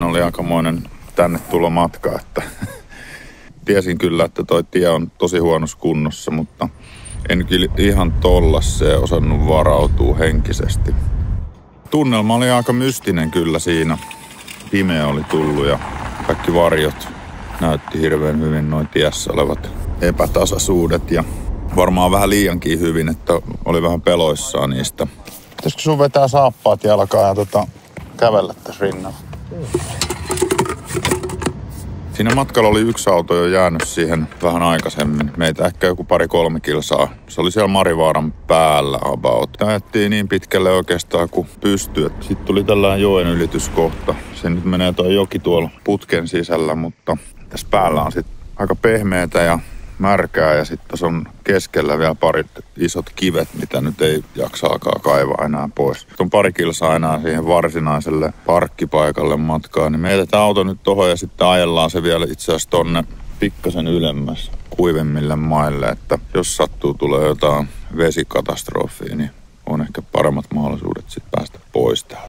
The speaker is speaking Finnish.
Oli aikamoinen tänne tulo matka, että tiesin kyllä, että toi tie on tosi huonossa kunnossa, mutta en kyllä ihan tollaseen osannut varautua henkisesti. Tunnelma oli aika mystinen kyllä siinä. Pimeä oli tullut ja kaikki varjot näytti hirveän hyvin noin tiessä olevat epätasaisuudet ja varmaan vähän liiankin hyvin, että oli vähän peloissaan niistä. Pitäisikö sun vetää saappaat jalkaan ja kävellä tässä rinnalla? Siinä matkalla oli yksi auto jo jäänyt siihen vähän aikaisemmin. Meitä ehkä joku 2-3 kilsaa. Se oli siellä Marivaaran päällä about. Ajettiin niin pitkälle oikeastaan kuin pystyi. Sitten tuli tällainen joen ylityskohta. Se nyt menee tuo joki tuolla putken sisällä, mutta tässä päällä on sitten aika pehmeätä ja märkää. Ja sitten tässä on keskellä vielä parit isot kivet, mitä nyt ei jaksa alkaa kaivaa enää pois. Sitten on 2 kilsaa enää siihen varsinaiselle parkkipaikalle matkaan. Niin me jätetään auto nyt tohon ja sitten ajellaan se vielä itse asiassa tonne pikkasen ylemmäs kuivemmille maille. Että jos sattuu tulee jotain vesikatastrofia, niin on ehkä paremmat mahdollisuudet sitten päästä pois täältä.